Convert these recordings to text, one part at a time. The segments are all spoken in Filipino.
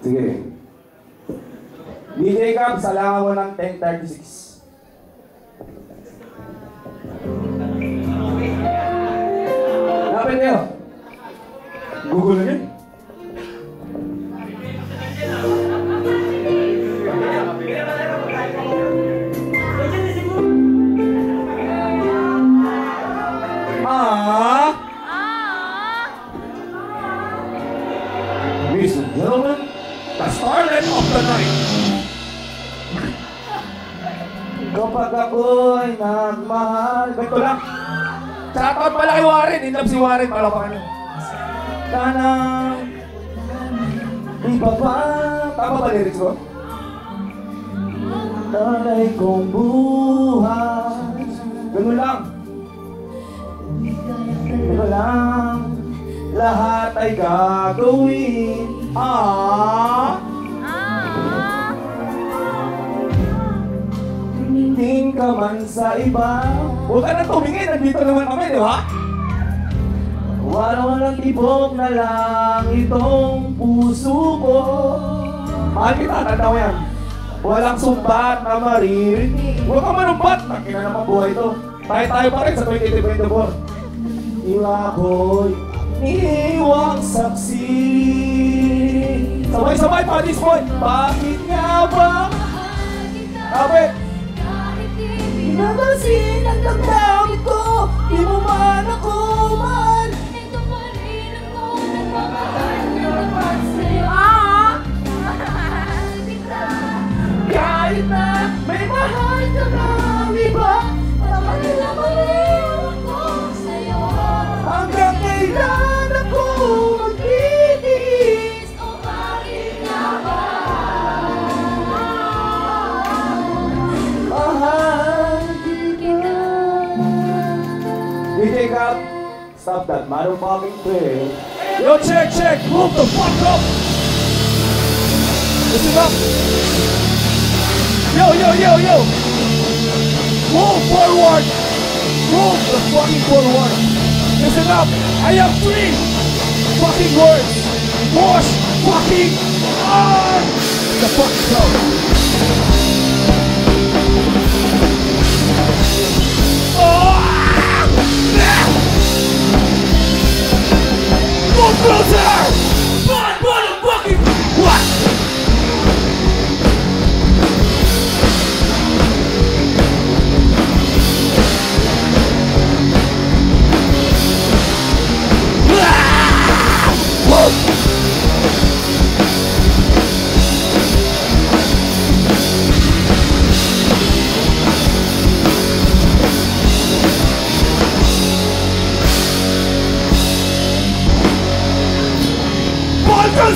Sige. DJ Cam, salangan mo ng 10:36. Lapit kayo. Google na yun. Ladies and gentlemen, the starlet of the night. Kapag ako'y nagmahal. Ganito lang. Shoutout pala kay Warren. In love si Warren. Palapakan niyo. Tanang iba pa. Tama ba lyrics ko? Talay kong buhay. Ganun lang. Ganun lang. Lahat ay gagawin. Tingin ka man sa iba. Huwag ka na tumingin. Nandito naman kami, di ba? Walang tibok na lang itong puso ko. Mahal kita, tanda mo yan. Walang sumbat na maririnig. Huwag ka manumbat. Nakina naman buhay ito. Tayo pa rin sa 2024. Iwa ko'y iwang saksi. Sabay-sabay pa this point. Bakit nga ba? Kapit. Nabasin ang damdamin ko. Di mo man ako man. Ito pa rin ako. Nagmamahal naman sa'yo. Kahit na may mahal ka na iba, kapag pa rin ako sa'yo. Hanggang kailan ako magtitiis? O bakit nga ba? Mahal kita. DJ Cap, stop that motherfucking play. Yo, check, move the fuck up. Listen up. Yo. Move forward. Move the fucking forward. Listen up. I have 3 fucking words. Wash fucking on. The fuck go. Move closer. Motherfucking what?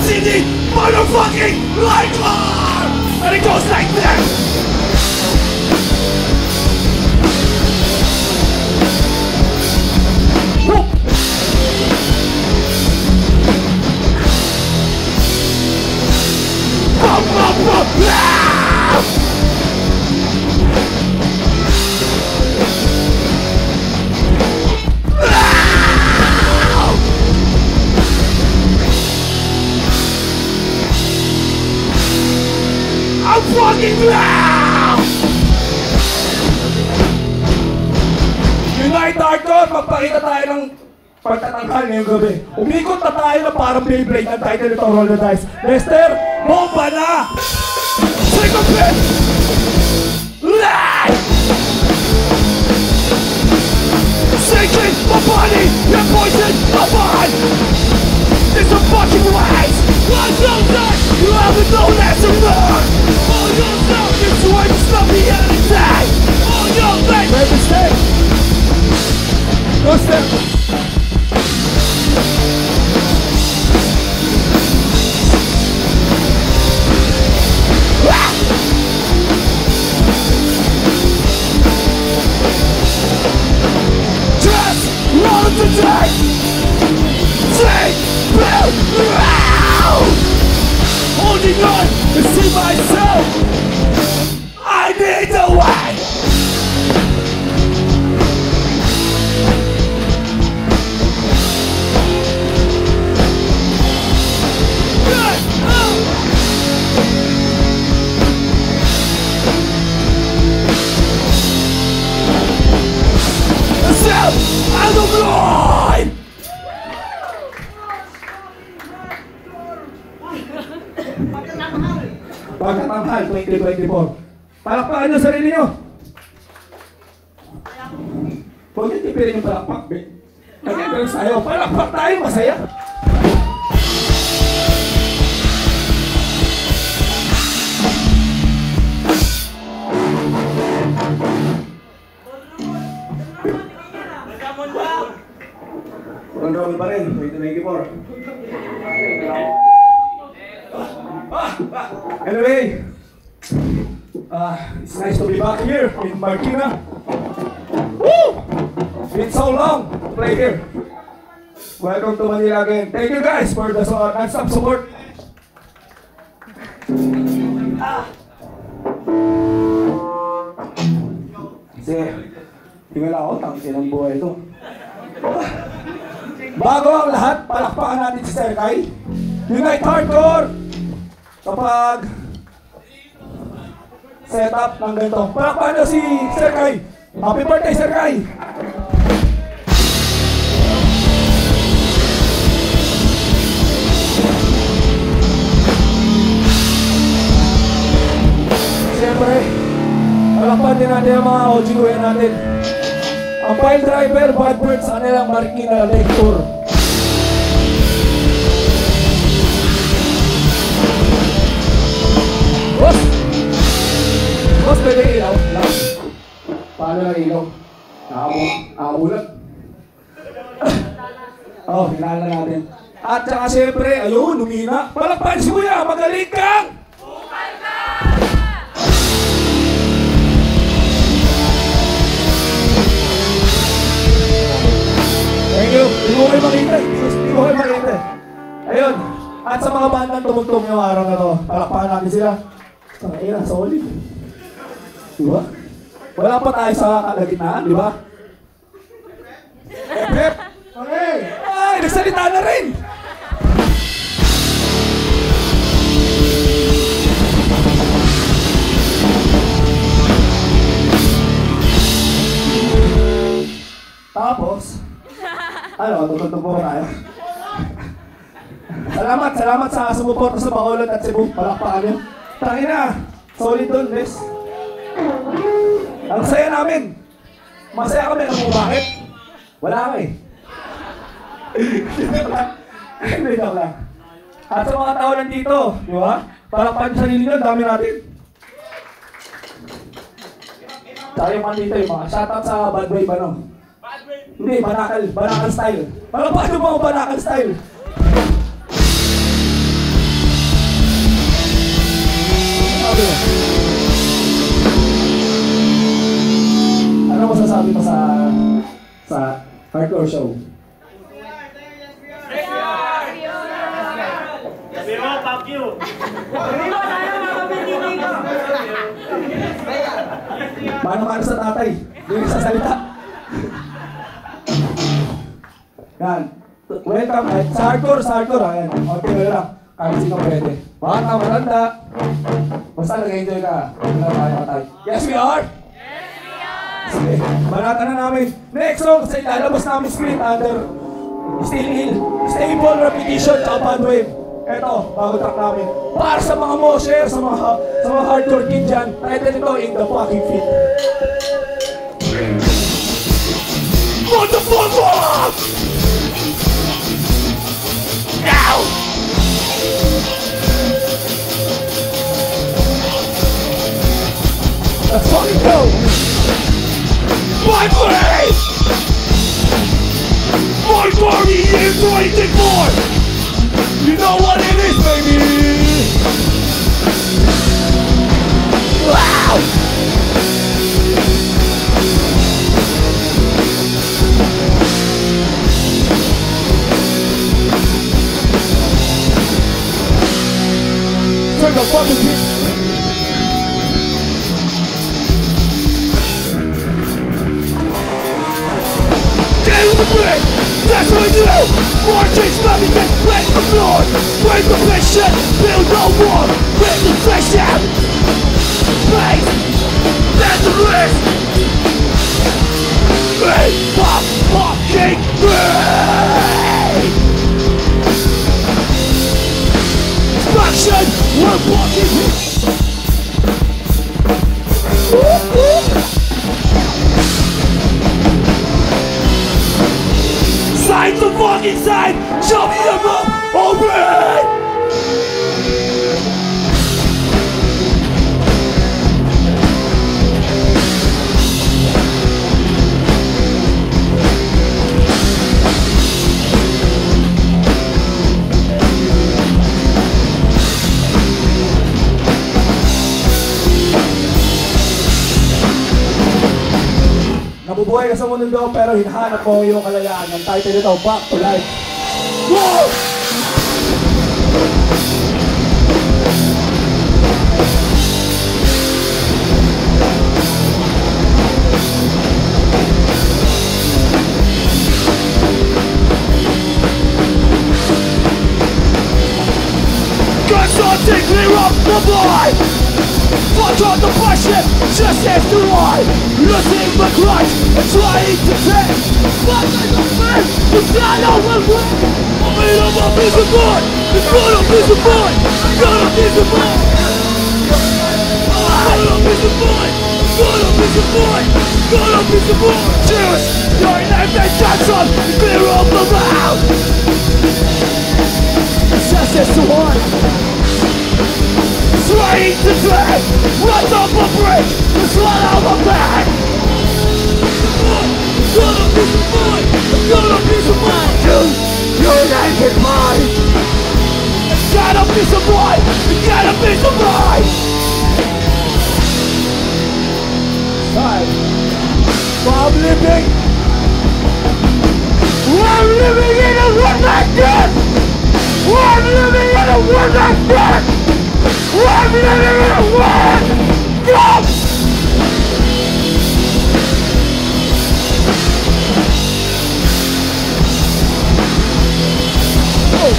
CD motherfucking Lightlar! And it goes like that! I'm fucking loud! Unite Hardcore, magpakita tayo ng pagtatanghal ngayong gabi. Umikot na tayo na parang Beyblade ang title nito, Roll the Dice. Lester, bomba na! Second bit! Live! Sacred, my body, your poison, my mind! It's a fucking rise! One that you haven't known as a run! All your stuff is trying to stop the anything! All your legs! Make a mistake! No step! Just roll the dice! Take holding on to see myself. I need a way. Pagkatamahal 2024. Palakpakan nyo sarili nyo. Huwag yung tipirin yung palakpak, be. Nag-entrance tayo. Palakpak tayo, masaya. Round pa rin, 2024. Anyway, it's nice to be back here in Marikina. Woo! Been so long to play here. Welcome to Manila again. Thank you guys for the non-stop support. Sige, tinggal ako, tangkin ang buhay ito. Bago ang lahat, palakpakan natin si Sir Kai. Unite Hardcore! Kapag setup ng ganito, palakpakan nyo si Sir Kai. Happy birthday, Sir Kai! Siyempre, palakpakan din natin ang mga OGW natin. Ang pile driver, Bad Birds, sa kanilang Marikina Lake Tour. Boss! Boss, pwede ilaw? Ilaw? Paano lang ilaw? Nakabulat. Oh, hinala natin. At saka siyempre, ayun, lumina. Palakpan si Kuya, magaling kang! Thank you. Hindi ko kayo makita. Hindi ko kayo makita. Ayun. At sa mga bandang tumugtog yung araw na to, palakpakan natin sila. Ayun, solid. Diba? Wala pa tayo sa kalagitnaan, di ba? Hep! Okay! Ay, nagsalita na rin! Tapos, tutugtog po tayo. Salamat sa sumuporta sa Bacolod at Cebu. Palakpakan nyo. Tangina, solid dun, bes. Ang saya namin. Masaya kami ng bakit? Wala kami. Hindi lang. At sa mga tao nandito, di ba? Palakpakan nyo sarili nyo, dami natin. Tsaka yung mga dito, yung mga shoutout sa Bad Wave, ano? Hindi, banakal style. Palakpakan nyo mga banakal style. Ano masasabi mo sa hardcore show? Fuck you! Paano sa tatay? Hindi sa salita. Yan. Welcome. Sa hardcore. Ayan. Okay na lang. Kahit sino pwede. Bata, matanda. Basta nag-enjoy ka. Wala tayo patay. Yes, we are! Sige, banata na namin. Next song, sa ilalabas namin screen under Stable Repetition at Bad Wave. Eto, bago track namin. Para sa mga mosher, sa mga hardcore kid dyan, title nito, In the Fucking Feet. What the fuck, fuck? Now! Let's fucking go! My way! My party is 24! You know what it is, baby! Wow! Turn the fucking beat! That's what I do! Marching, slamming, get break the floor! Break the fiction, build no war! Break the fiction! Face! That's the risk! Break the fucking break! Fuck the fucking Side to fucking side, show me the move, open! Nabubuhay ka sa mundo pero hinahanap mo yung kalayaan. Ang title nito, Back to Life. Whoa! Guns on, clear up the boy! Watch on the passion, just as the lie. Losing my clutch and trying to take. But I don't fear, it's not over with. I'm made up a piece of wood. It's got a piece of wood. Got a piece of wood. Got a piece of wood. Got a piece of wood. Got a piece of wood. Cheers! Your name is Johnson. Clear up the mouth. It's just as the one. Trying to drag, run up a bridge, to swallow my back. Got a piece of mind, got a piece of mind. Your name is mine. Got a piece of mind, got a piece of mind. Side. I'm living in a world like this. I'm living in a world like this. I'm living in a world! Stop! Oh.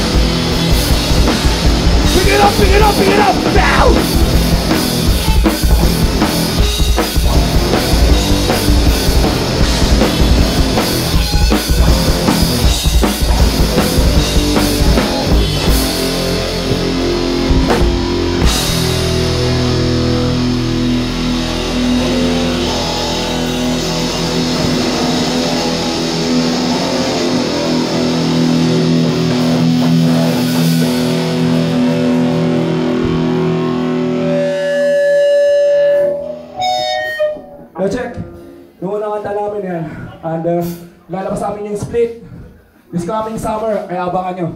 Pick it up, pick it up, pick it up! Now! Check. Noong unang kanta namin yan. And lalabas namin yung split. This coming summer, kaya abangan nyo.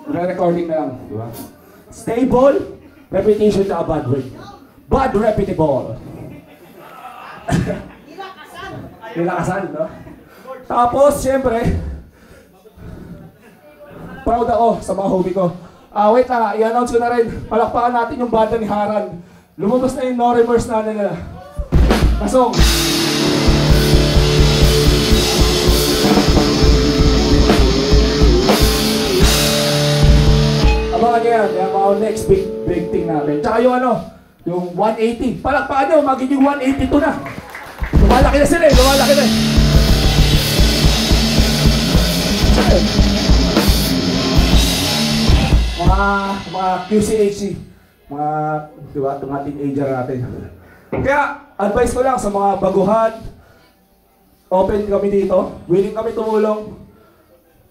Re-recording na lang. Diba? Stable, repetition na bad word. Bad reputable. Nilakasan, no? Tapos, syempre, proud ako sa mga hobby ko. Wait lang, i-announce ko na rin. Palakpakan natin yung banda ni Haran. Lumabas na yung No Remorse na nila. Pasok! Abangan nyo yan, yung mga next big thing natin. Tsaka yung yung 180. Palakpakan nyo, magiging 182 na. Lumalaki na sila lumalaki na Mga QCHC, diba, mga teenager natin. Kaya, advice ko lang sa mga baguhan, open kami dito, willing kami tumulong.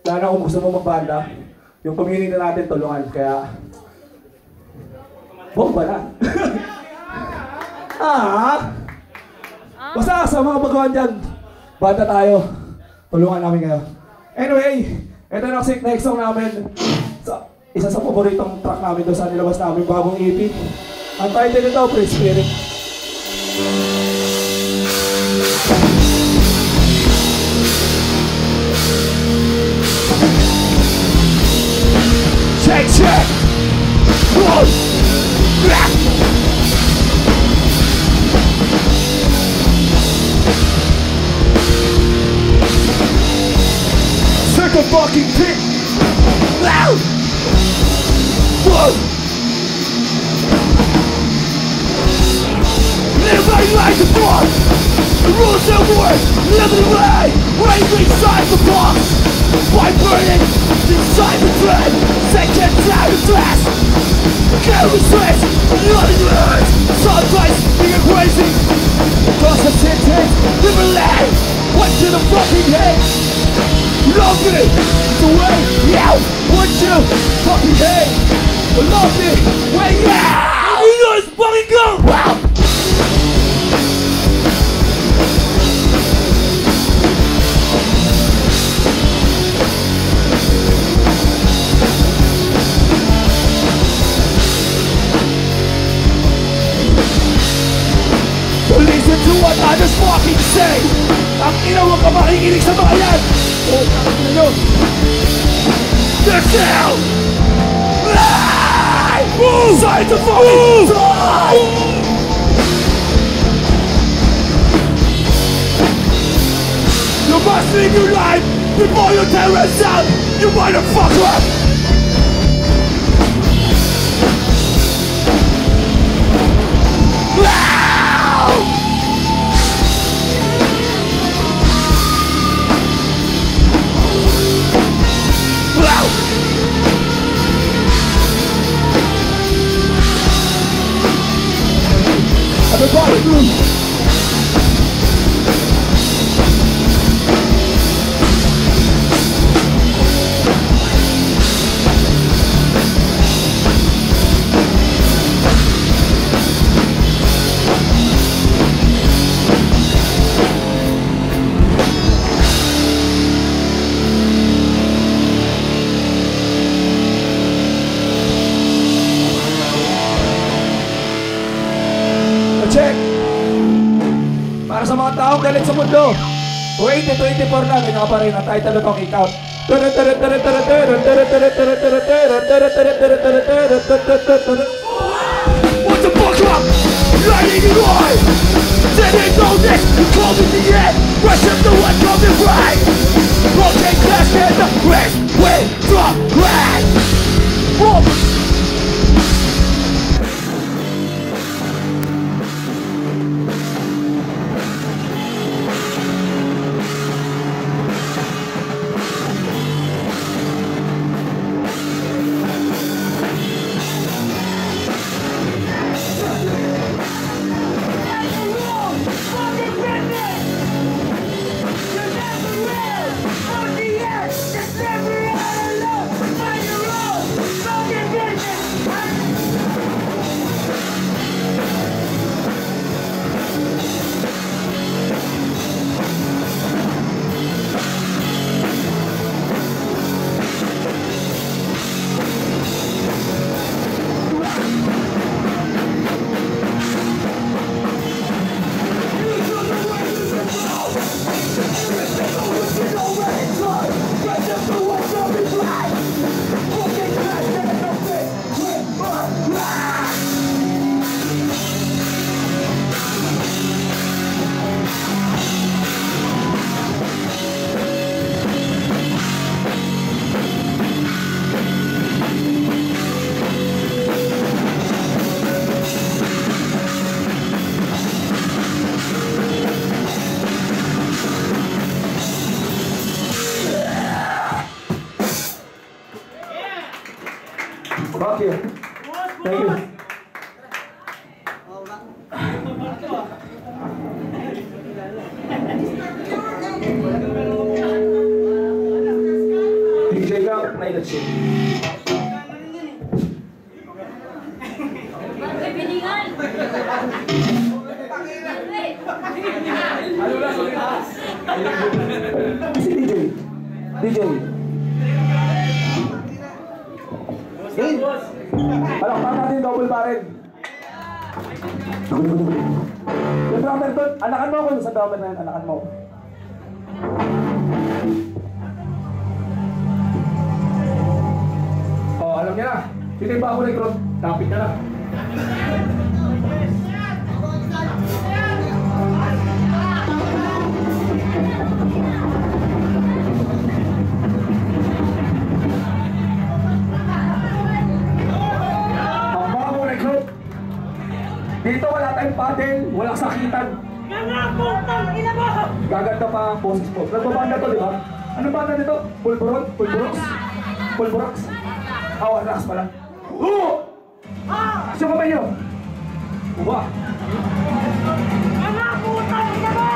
Lalo kung gusto mo magbanda, yung community natin tulungan, kaya bomba na. Basta sa mga baguhan dyan, banda tayo, tulungan namin kayo. Anyway, ito na next song namin. Isa sa paboritong track namin doon sa nilabas namin bagong EP. Ang title nito, Free Spirit. Check, check! Whoa! Suck a fucking pit! Loud! Whoa! Live my life to form! The rules of war! Live the way! Right inside the box! By burning inside the thread! Second out of dress! Carry stress, running words. Sometimes being crazy. Cause the sentence, never lie. What to the fucking head? Love me, the way, yeah. What to the fucking head? Love me, way, yeah. You know it's fucking go. Wow. Listen to what I just fucking say. Ang ina mo ka makikinig sa mga yan. Oh, ano nyo? They're down! Signs of fucking die! You must live your life before you tear us out, you motherfucker! Everybody move! Check! Para sa mga taong galit sa mundo 2024 na, ganyan ka pa rin ang title ng kick out. What the fuck up? Lighting it on! Didn't know this, you called it the end. Rush up the one coming right. Rotate class and the rest will drop right. Fuck you. Thank you. DJ ka, play the shit. Ano lang si DJ. DJ. Hey! Palakpakan natin yung double barrel. Yung drummer doon, anakan mo ako sa drummer na yun, anakan mo. Oh, alam niya na. Titimba ako na yung crowd. Tapit ka na. Dito wala tayong paddle, walang sakitan. Gaganda pa ang boses ko. Nagbabanda to, di ba? Ano banda nito? Pulburok? Pulburox? Pulburox? Relax pala. Taas yung kamay nyo. Uwa. Mga putang ina mo!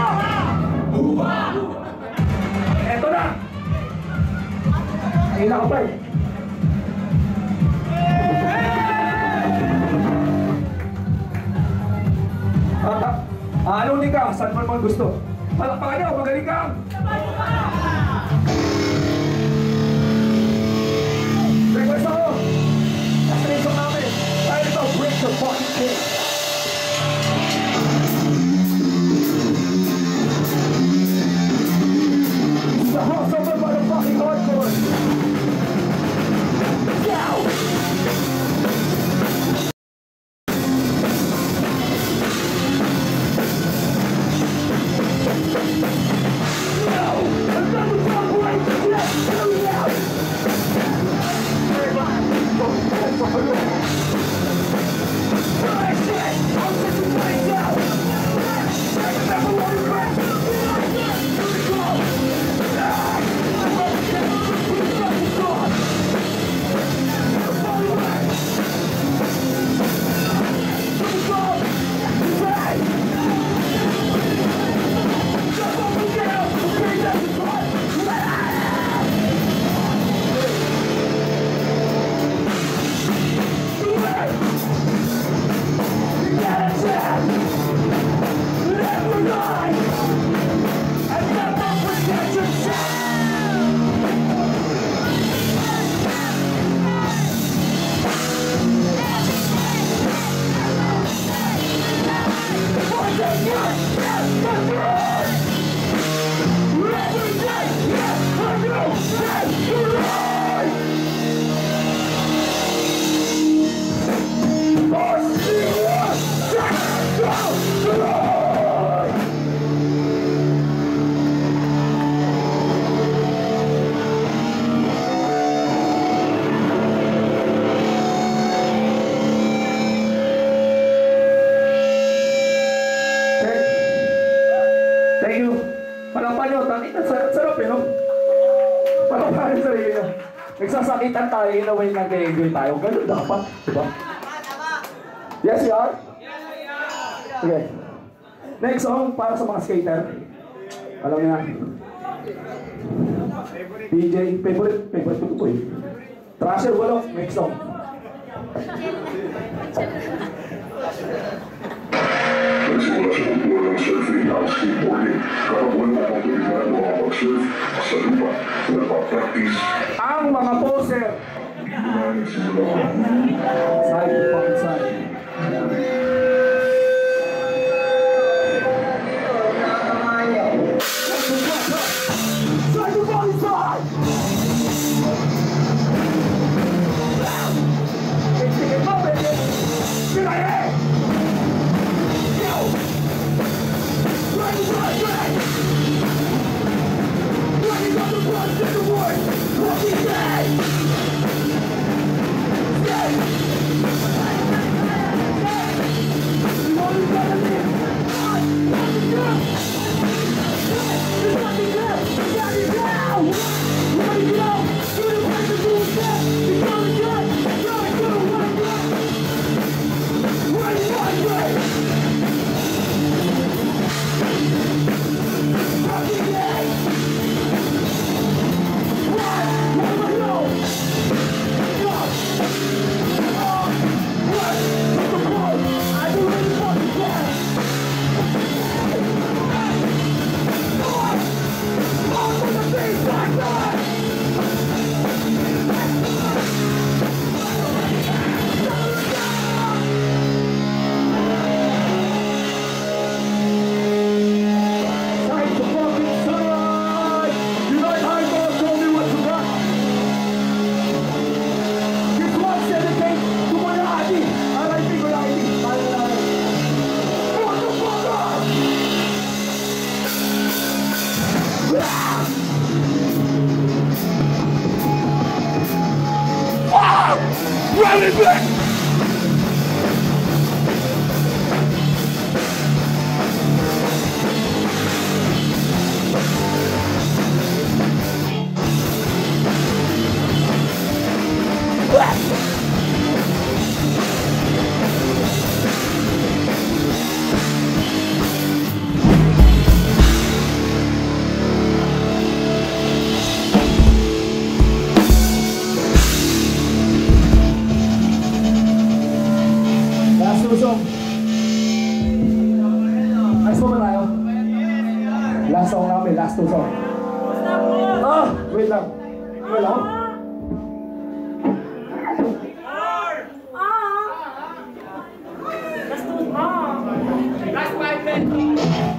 Uwa. Eto na. Ayun na ka pa eh. Ano ka? Saan mo naman gusto? Palakpakan nyo, magaling ka! Request ako! Destination namin! Tayo ito, break the fucking king! The house of the motherfucking hardcore! Now! Thank you. Palakpan nyo, sarap eh, no? Palakpan nyo sarili nyo. Nagsasakitan tayo, in a way nag-enjoy tayo. Ganun dapat, diba? Yes, you are? Okay. Next song, para sa mga skater. Alam niyo na. DJ, favorite ko eh. Thrasher, Wallow, next song. Surfing out skateboarding, kalau boleh mau berikan doa surf, masa lupa, lepas praktis. Ang mga poser. Side to fucking side. Side to fucking side. What he say? two song. Ayos mo ba tayo? Last song namin, last two song. Ah, wait lang. Wait lang.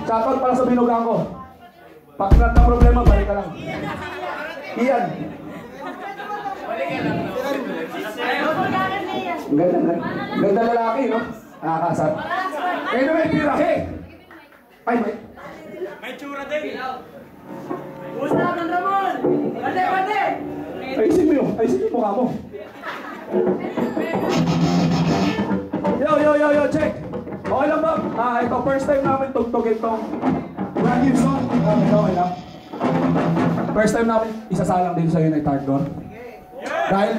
Shoutout para sa binugang ko. Pag na problema, balik ka lang. Iyan. Ganda lalaki, no? Nakakasar. Anyway, pirahe. Ay, May tsura din. Gusto ng Ramon. Bate. ayusin mo yun. Ayusin yung mukha mo. Yo, check. Okay lang ba? Ito, first time namin tugtugin tong brand new song. Okay lang. First time namin isasalang din sa Unite Hardcore. Dahil,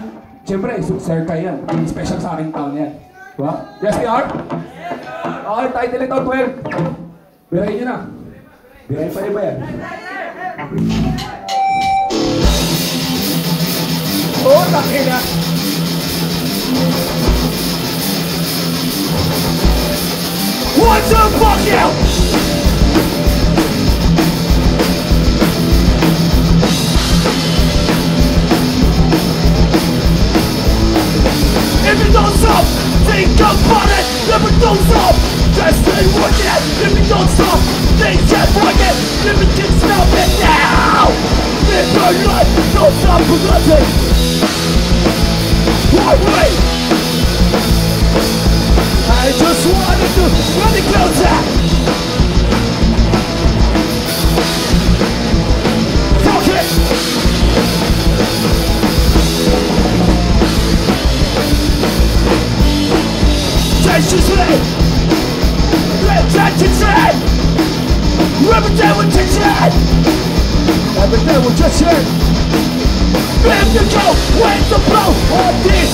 siyempre, Sir Kai yan. Special sa aking town yan. Diba? Yes, we are? Okay, title ito, 12. Birahin nyo na. Birahin pa rin ba yan? Oh, takin na! What the fuck you? If you don't stop, think about it. Never don't stop. Just stay working. If you don't stop, think just working. Never can stop it now. Live your life, don't stop progressing. Wait. I just wanted to run it closer. Fuck it. Change this way. Let's change it today. Every day we'll change it. Every day we'll change it. Ready to go. Wait to blow on this.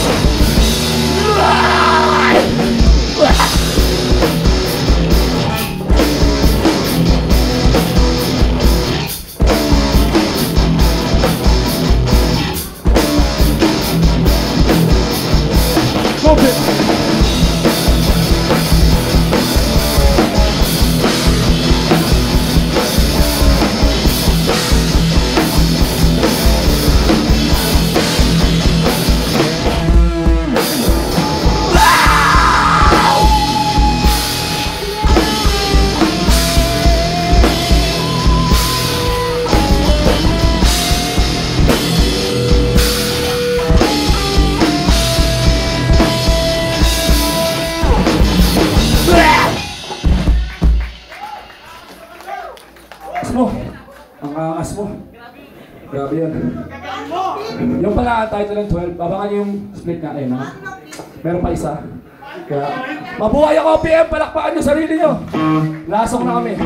Move it. Grabe yan. Yung pala ang title ng 12, abangan nyo yung split nga kayo, ha? Meron pa isa. Kaya, mabuhay ako, PM! Palakpakan nyo sarili nyo! Lasok na kami.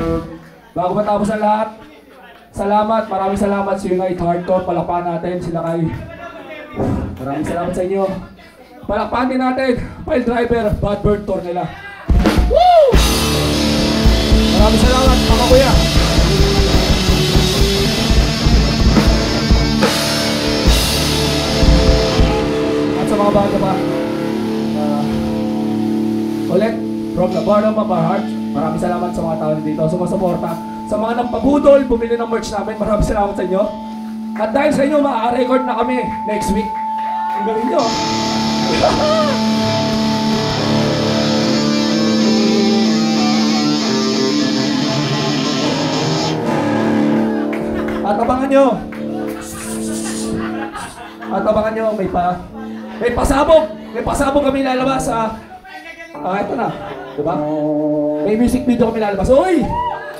Bago matapos ang lahat, salamat, maraming salamat sa Unite Hardcore. Palakpakan natin sila kay. Maraming salamat sa inyo. Palakpakan din natin, Pile Driver, Bad Bird Tour nila. Woo! Maraming salamat, mga kuya. Sa mga bata pa, ulit, from the bottom of our heart, maraming salamat sa mga tao dito, sumasuporta. Sa mga nagpabudol, bumili ng merch namin, maraming salamat sa inyo. At dahil sa inyo, maka-record na kami next week. Ang galing nyo. At abangan nyo, may pasabog kami lalabas sa ito na, diba? May music video kami lalabas. Uy!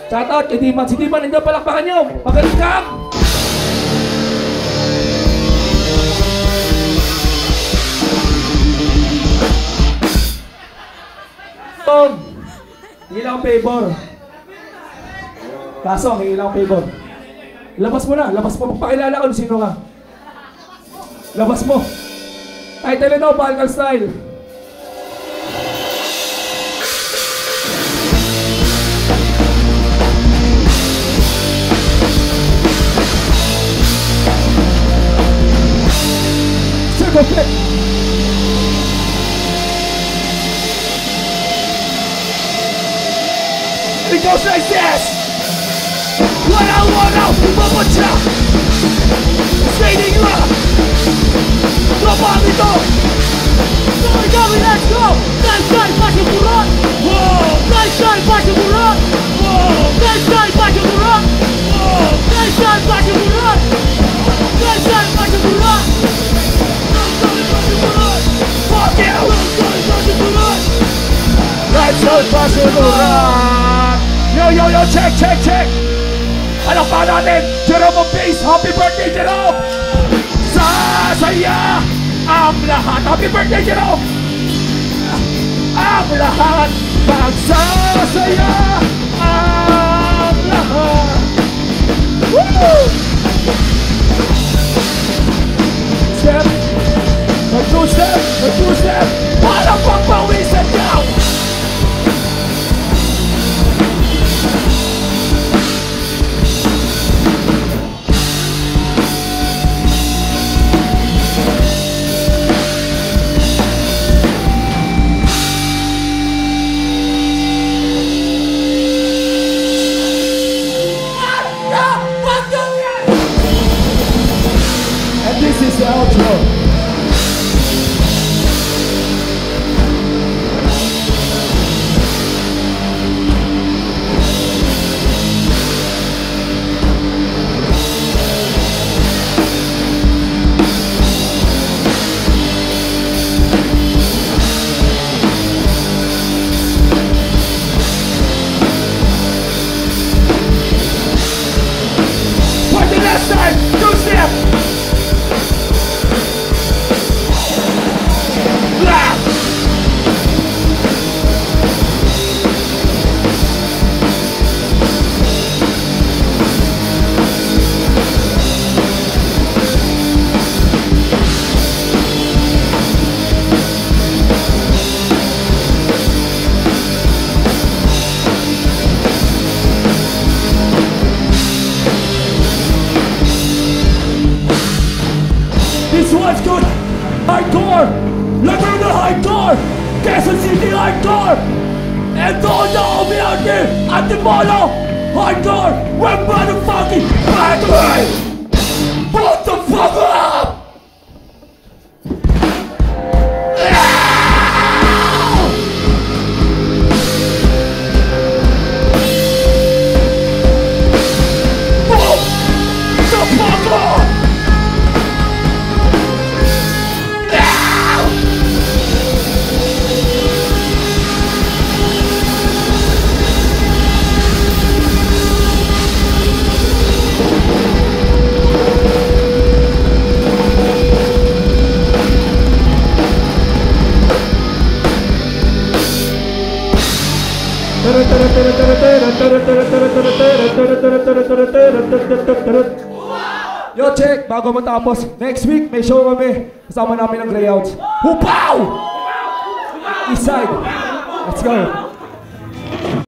Shoutout kay Diman. Si Diman, nandiyan, palakpakan nyo! Magaling ka! Tom! Hindi lang ang favor. Kaso, hindi lang ang favor. Labas mo na, Pakilala ko sino ka. Labas mo. Title ito, Balkan Style. Circle Fit. it goes like this. Wanna, pumapunta. Skating up. Kapag ito. Let's go! Dai, faccio burro! Wow! Dai, faccio burro! Wow! Dai, faccio burro! Wow! Dai, faccio burro! Dai, faccio burro! Fuck you! Faccio burro! Let's go, Barcelona! Yo, check! Ano pa natin? Jerome Bass, happy birthday, Jerome! Sasaya ang lahat. Happy birthday, Jerome! Ang lahat magsasaya ang lahat. Woo! Step, mag-two-step, para pagpawisan niya. This is the outro. For the last time, two-step. This one's good. Hardcore. Laguna Hardcore. Quezon City Hardcore. And all the homie out there at the Molo Hardcore. We're motherfucking battery. Put the fuck up. Put the fuck up. Yo, check! Bago matapos, next week may show kami. Kasama namin ang Greyouts. Hupaw! Eastside. Let's go.